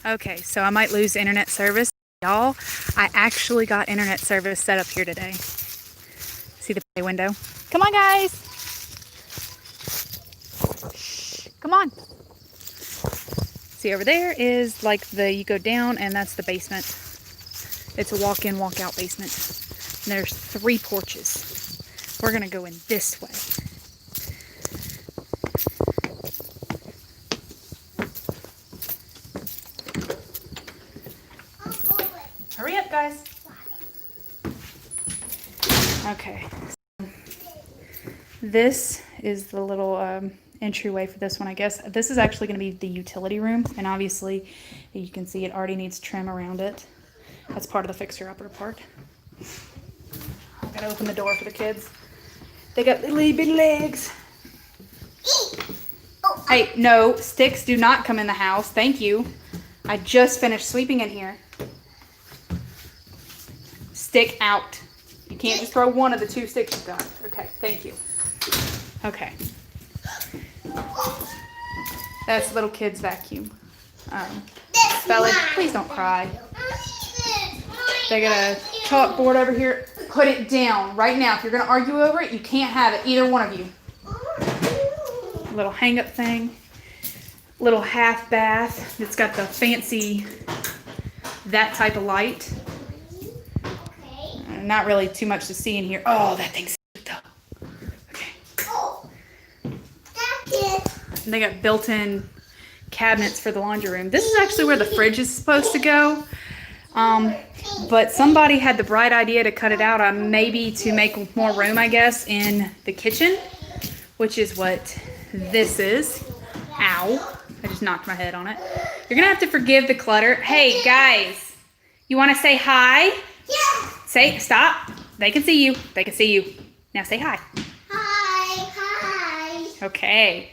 Okay, so I might lose internet service. Y'all, I actually got internet service set up here today. See the play window? Come on, guys. Shh, come on. See, over there is like you go down and that's the basement. It's a walk-in, walk-out basement. And there's 3 porches. We're gonna go in this way. Hurry up, guys. Okay. This is the little entryway for this one, I guess. This is actually going to be the utility room, and obviously you can see it already needs trim around it. That's part of the fixer-upper part. I gotta open the door for the kids. They got little bitty legs. Hey, no, sticks do not come in the house. Thank you. I just finished sweeping in here. Stick out. You can't just throw one of the 2 sticks you've got. Okay, thank you. Okay. That's little kid's vacuum. Bella, please don't cry. They got a chalkboard over here. Put it down right now. If you're going to argue over it, you can't have it, either one of you. Little hang-up thing. Little half bath. It's got the fancy, that type of light. Not really too much to see in here. Oh, that thing's cute though. Okay. And they got built-in cabinets for the laundry room. This is actually where the fridge is supposed to go. But somebody had the bright idea to cut it out, maybe to make more room, I guess, in the kitchen, which is what this is. Ow. I just knocked my head on it. You're gonna have to forgive the clutter. Hey, guys, you wanna say hi? Yeah. Say, stop. They can see you. They can see you. Now say hi. Hi, hi. Okay.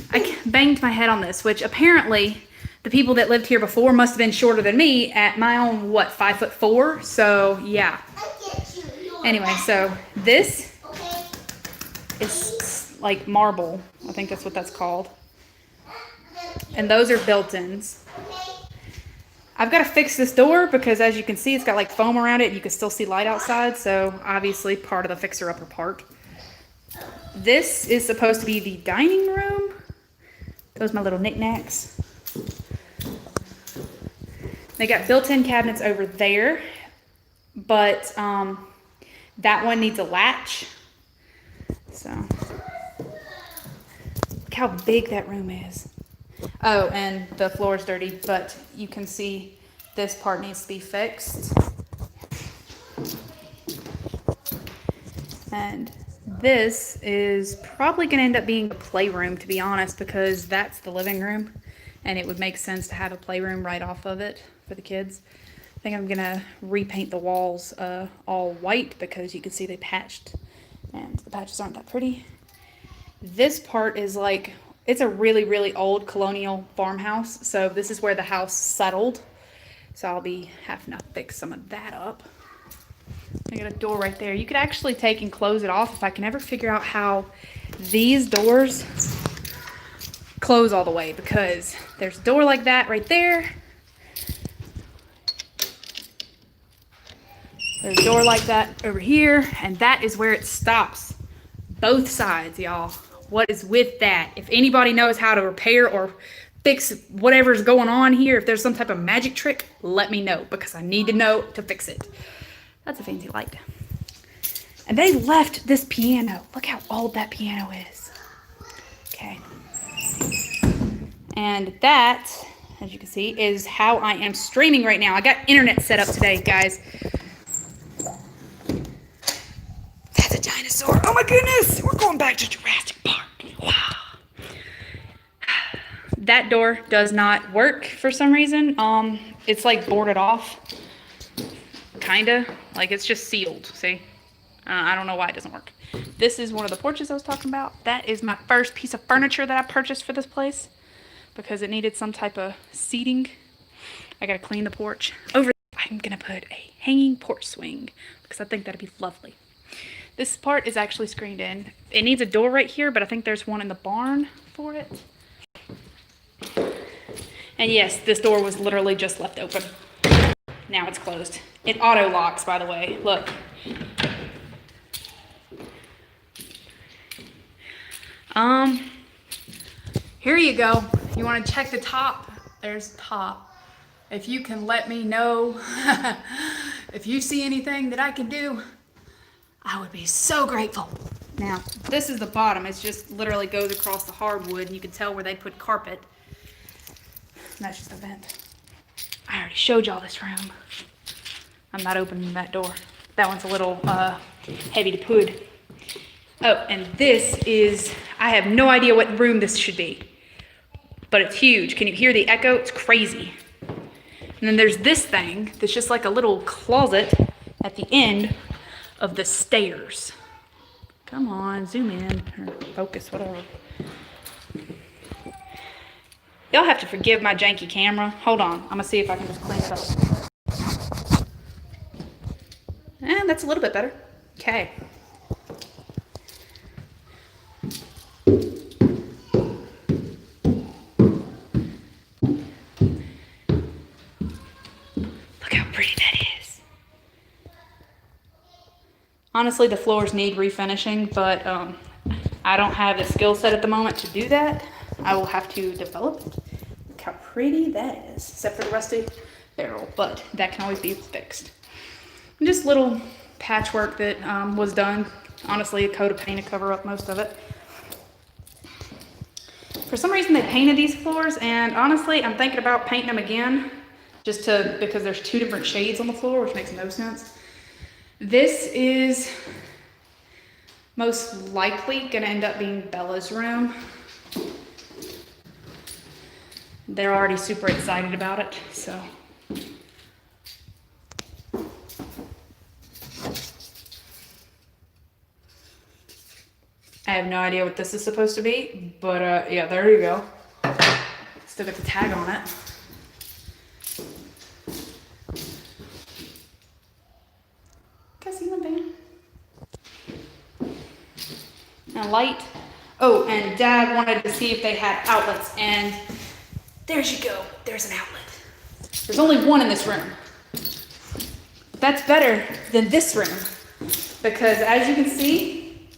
I banged my head on this, which apparently the people that lived here before must have been shorter than me at my own, what, 5'4"? So, yeah. Anyway, so this is like marble. I think that's what that's called. And those are built-ins. I've got to fix this door because, as you can see, it's got like foam around it and you can still see light outside. So obviously part of the fixer-upper part. This is supposed to be the dining room. Those are my little knickknacks. They got built-in cabinets over there, but that one needs a latch. So look how big that room is. Oh, and the floor is dirty, but you can see this part needs to be fixed. And this is probably going to end up being a playroom, to be honest, because that's the living room, and it would make sense to have a playroom right off of it for the kids. I think I'm going to repaint the walls all white because you can see they patched, and the patches aren't that pretty. This part is like... It's a really, really old colonial farmhouse, so this is where the house settled. So I'll be having to fix some of that up. I got a door right there. You could actually take and close it off if I can ever figure out how these doors close all the way, because there's a door like that right there. There's a door like that over here, and that is where it stops. Both sides, y'all. What is with that? If anybody knows how to repair or fix whatever's going on here, if there's some type of magic trick, let me know, because I need to know to fix it. That's a fancy light. And they left this piano. Look how old that piano is. Okay. And that, as you can see, is how I am streaming right now. I got internet set up today, guys. That's a dinosaur. Oh my goodness. We're going back to Jurassic Park. Wow. That door does not work for some reason. It's like boarded off. Kinda. Like it's just sealed, see? I don't know why it doesn't work. This is one of the porches I was talking about. That is my first piece of furniture that I purchased for this place because it needed some type of seating. I gotta clean the porch. Over there, I'm gonna put a hanging porch swing because I think that'd be lovely. This part is actually screened in. It needs a door right here, but I think there's one in the barn for it. And yes, this door was literally just left open. Now it's closed. It auto locks, by the way. Look. Here you go. You want to check the top? There's the top. If you can let me know if you see anything that I can do, I would be so grateful. Now, this is the bottom. It just literally goes across the hardwood, and you can tell where they put carpet. And that's just a vent. I already showed y'all this room. I'm not opening that door. That one's a little heavy to put. Oh, and this is, I have no idea what room this should be, but it's huge. Can you hear the echo? It's crazy. And then there's this thing that's just like a little closet at the end of the stairs. Come on, zoom in, or focus, whatever. Y'all have to forgive my janky camera. Hold on, I'm gonna see if I can just clean it up. And that's a little bit better. Okay. Honestly, the floors need refinishing, but I don't have the skill set at the moment to do that. I will have to develop it. Look how pretty that is, except for the rusty barrel, but that can always be fixed. And just little patchwork that was done. Honestly, a coat of paint to cover up most of it. For some reason, they painted these floors, and honestly, I'm thinking about painting them again, because there's two different shades on the floor, which makes no sense. This is most likely gonna end up being Bella's room. They're already super excited about it, so. I have no idea what this is supposed to be, but yeah, there you go. Still got the tag on it. And light. Oh, and Dad wanted to see if they had outlets, and there you go. There's an outlet. There's only one in this room. That's better than this room, because as you can see,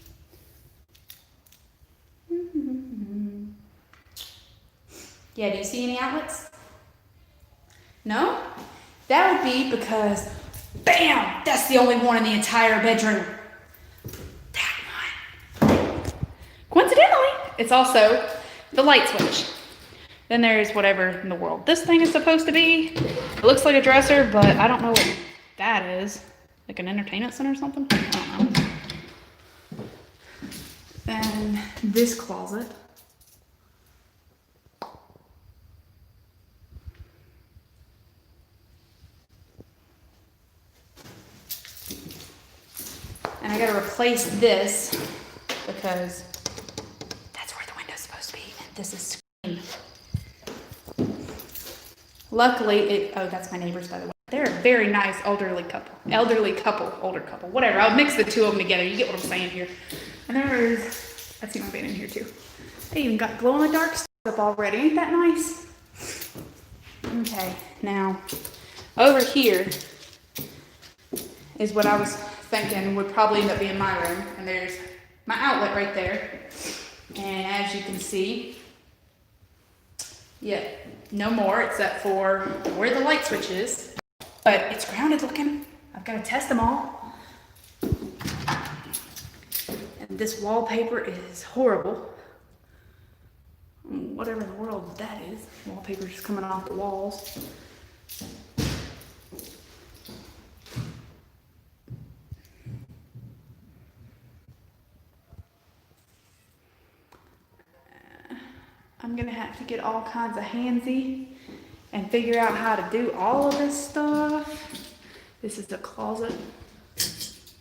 yeah, do you see any outlets? No? That would be because, bam, that's the only one in the entire bedroom. Coincidentally, it's also the light switch. Then there's whatever in the world this thing is supposed to be. It looks like a dresser, but I don't know what that is. Like an entertainment center or something? I don't know. Then this closet. And I gotta replace this because this is screen. Luckily, oh, that's my neighbors, by the way. They're a very nice older couple, whatever. I'll mix the two of them together. You get what I'm saying here. And there's, I see my bed in here too. They even got glow in the dark stuff up already. Ain't that nice? Okay, now over here is what I was thinking would probably end up being my room. And there's my outlet right there. And as you can see, yeah, no more except for where the light switch is. But it's grounded looking. I've got to test them all. And this wallpaper is horrible. Whatever in the world that is. Wallpaper just coming off the walls. I'm gonna have to get all kinds of handsy and figure out how to do all of this stuff. This is the closet.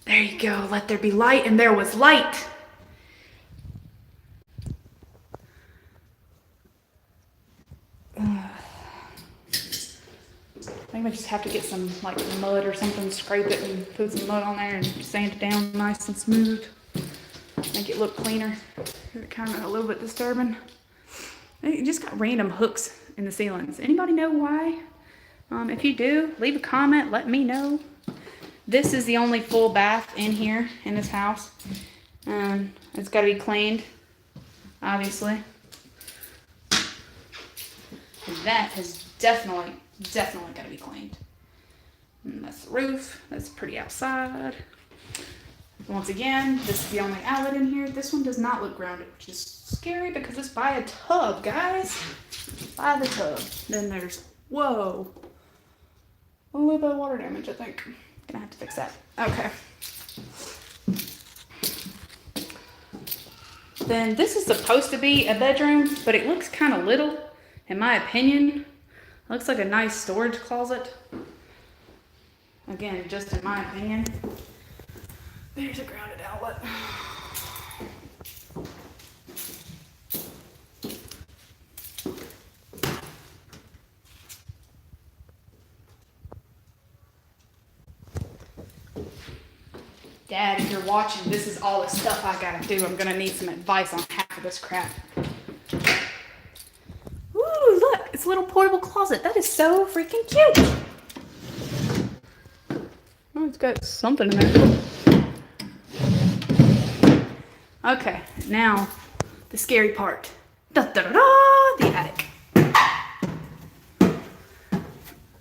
There you go, let there be light, and there was light. Maybe I just have to get some like mud or something, scrape it and put some mud on there and sand it down nice and smooth. Make it look cleaner. It's kind of a little bit disturbing. It just got random hooks in the ceilings. Anybody know why? If you do, leave a comment, let me know. This is the only full bath in here, in this house. It's got to be cleaned, obviously. And that has definitely got to be cleaned. And that's the roof. That's pretty outside. Once again, this is the only outlet in here. This one does not look grounded, which is scary because it's by a tub, guys. By the tub. Then there's, whoa, a little bit of water damage, I think. Gonna have to fix that. Okay. Then this is supposed to be a bedroom, but it looks kind of little, in my opinion. It looks like a nice storage closet. Again, just in my opinion. There's a grounded outlet. Dad, if you're watching, this is all the stuff I gotta do. I'm gonna need some advice on half of this crap. Ooh, look, it's a little portable closet. That is so freaking cute. Oh, it's got something in there. Okay, now the scary part. Da, da, da, da, the attic.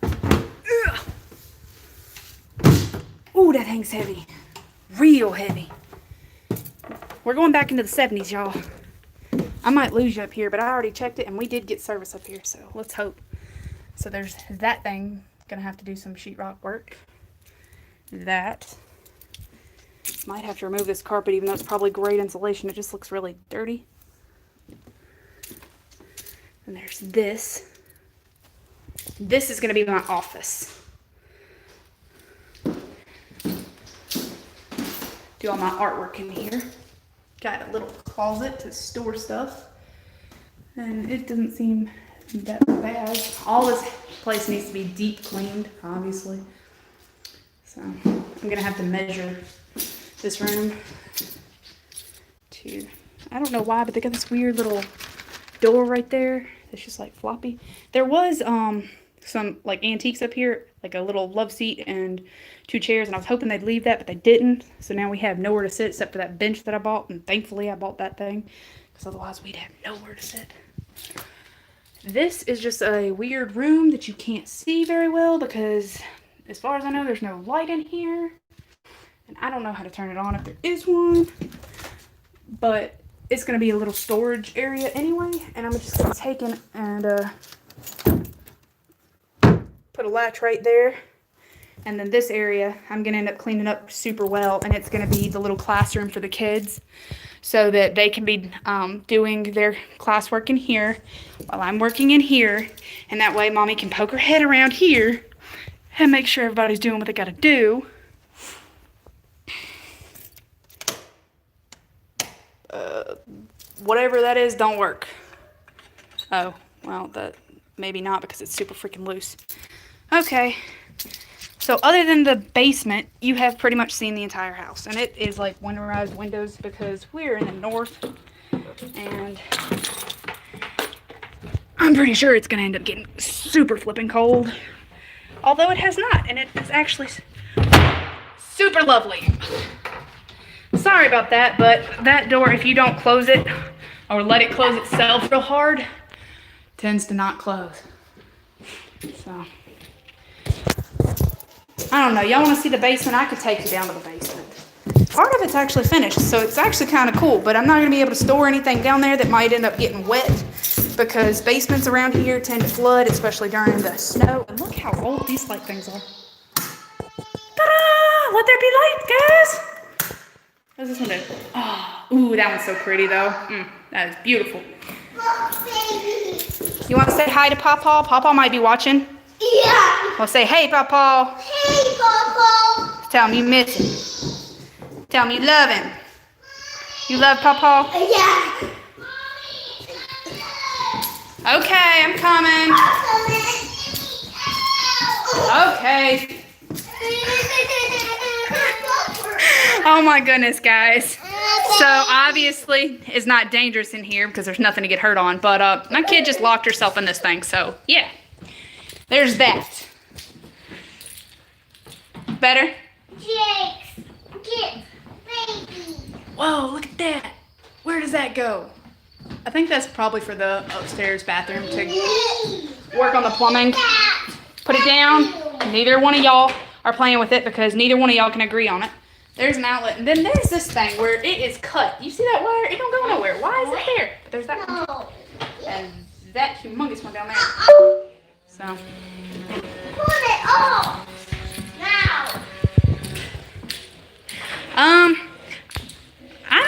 Ugh. Ooh, that thing's heavy. Real heavy. We're going back into the 70s, y'all. I might lose you up here, but I already checked it and we did get service up here, so let's hope. So there's that thing. Gonna have to do some sheetrock work. That. Might have to remove this carpet, even though it's probably great insulation. It just looks really dirty. And there's this. This is going to be my office. Do all my artwork in here. Got a little closet to store stuff. And it doesn't seem that bad. All this place needs to be deep cleaned, obviously. So I'm going to have to measure this room to, I don't know why, but they got this weird little door right there. It's just like floppy. There was some like antiques up here, like a little love seat and 2 chairs, and I was hoping they'd leave that, but they didn't. So now we have nowhere to sit except for that bench that I bought, and thankfully I bought that thing because otherwise we'd have nowhere to sit. This is just a weird room that you can't see very well because as far as I know, there's no light in here. And I don't know how to turn it on if there is one, but it's going to be a little storage area anyway, and I'm just going to take it and put a latch right there. And then this area, I'm going to end up cleaning up super well, and it's going to be the little classroom for the kids so that they can be doing their classwork in here while I'm working in here, and that way Mommy can poke her head around here and make sure everybody's doing what they got to do. Whatever that is, don't work. Oh, well, that maybe not because it's super freaking loose. Okay. So other than the basement, you have pretty much seen the entire house. And it is like winterized windows because we're in the north. And I'm pretty sure it's going to end up getting super flipping cold. Although it has not. And it is actually super lovely. Sorry about that, but that door, if you don't close it or let it close itself real hard, tends to not close. So, I don't know. Y'all want to see the basement? I could take you down to the basement. Part of it's actually finished, so it's actually kind of cool, but I'm not going to be able to store anything down there that might end up getting wet because basements around here tend to flood, especially during the snow. And look how old these light things are. Ta-da! Let there be light, guys! What does this one do? Oh, ooh, that one's so pretty, though. That is beautiful. You want to say hi to Pawpaw? Pawpaw might be watching. Yeah. Well, say, hey, Pawpaw. Hey, Papa. Tell him you miss him. Tell him you love him. You love Pawpaw? Yeah. Okay, I'm coming. Okay. Oh my goodness, guys. So obviously it's not dangerous in here because there's nothing to get hurt on. But my kid just locked herself in this thing. So yeah, there's that. Better? Jake's baby. Whoa, look at that. Where does that go? I think that's probably for the upstairs bathroom to work on the plumbing. Put it down. Neither one of y'all are playing with it because neither one of y'all can agree on it. There's an outlet. And then there's this thing where it is cut. You see that wire? It don't go nowhere. Why is it there? But there's that one. And that humongous one down there. So. Put it off now. I'm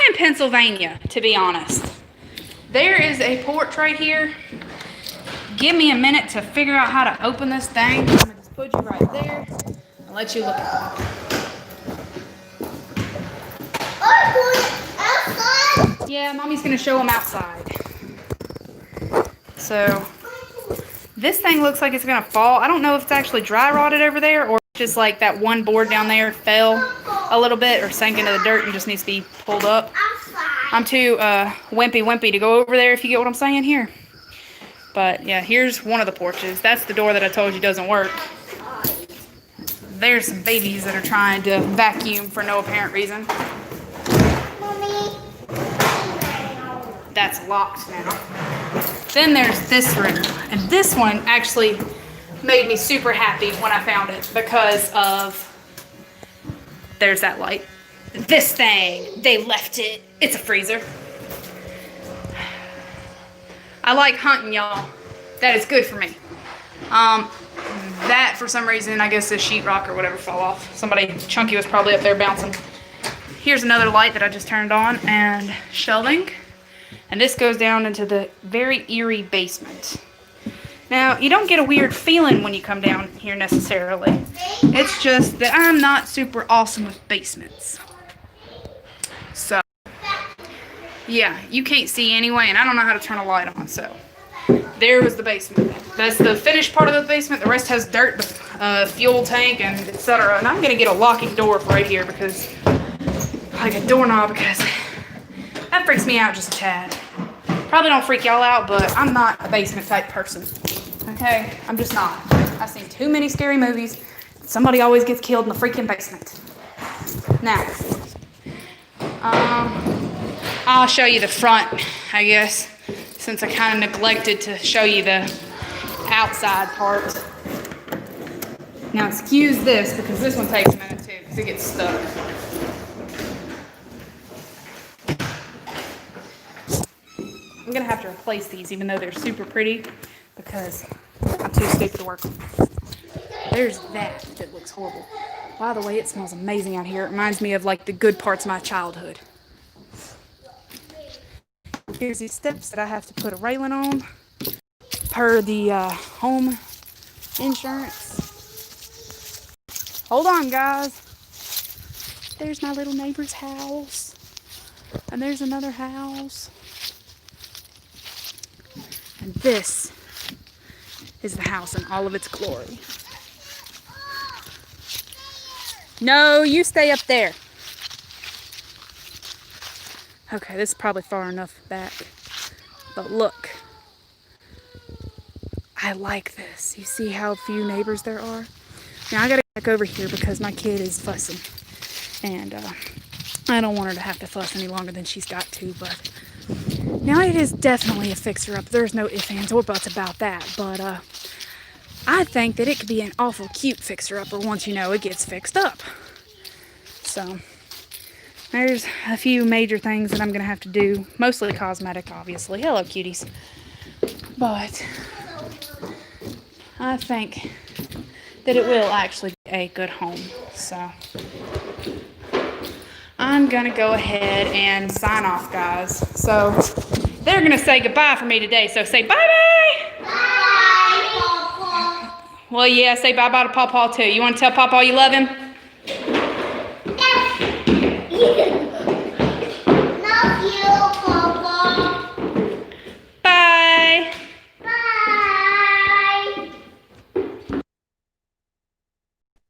in Pennsylvania, to be honest. There is a porch right here. Give me a minute to figure out how to open this thing. I'm gonna just put you right there and let you look at it. Outside. Yeah, Mommy's gonna show them outside. So, this thing looks like it's gonna fall. I don't know if it's actually dry rotted over there or just like that one board down there fell a little bit or sank into the dirt and just needs to be pulled up. I'm too wimpy to go over there, if you get what I'm saying here. But yeah, here's one of the porches. That's the door that I told you doesn't work. There's some babies that are trying to vacuum for no apparent reason. Mommy. That's locked now. Then there's this room. And this one actually made me super happy when I found it because of, there's that light. This thing, they left it. It's a freezer. I like hunting, y'all. That is good for me. That, for some reason, I guess the sheetrock or whatever fell off. Somebody chunky was probably up there bouncing. Here's another light that I just turned on and shelving. And this goes down into the very eerie basement. Now, you don't get a weird feeling when you come down here necessarily. It's just that I'm not super awesome with basements. So, yeah, you can't see anyway, and I don't know how to turn a light on, so. There was the basement. That's the finished part of the basement. The rest has dirt, the fuel tank, and etc. And I'm going to get a locking door right here because, like a doorknob, because that freaks me out just a tad. Probably don't freak y'all out, but I'm not a basement type person. Okay? I'm just not. I've seen too many scary movies. Somebody always gets killed in the freaking basement. Now, I'll show you the front, I guess, since I kind of neglected to show you the outside part. Now, excuse this, because this one takes a minute too, because it gets stuck. I'm going to have to replace these, even though they're super pretty, because I'm too stupid to work them. There's that looks horrible. By the way, it smells amazing out here. It reminds me of, like, the good parts of my childhood. Here's these steps that I have to put a railing on per the home insurance. Hold on, guys. There's my little neighbor's house. And there's another house. And this is the house in all of its glory. No, you stay up there. Okay, this is probably far enough back. But look. I like this. You see how few neighbors there are? Now I gotta get back over here because my kid is fussing. And I don't want her to have to fuss any longer than she's got to, but now it is definitely a fixer-up. There's no ifs, ands, or buts about that, but I think that it could be an awful cute fixer-upper once you know it gets fixed up. So, there's a few major things that I'm going to have to do. Mostly cosmetic, obviously. Hello, cuties. But I think that it will actually be a good home. So, I'm going to go ahead and sign off, guys. So, they're going to say goodbye for me today. So, say bye-bye. Bye, Papa. Well, yeah, say bye-bye to Pawpaw, too. You want to tell Pawpaw you love him?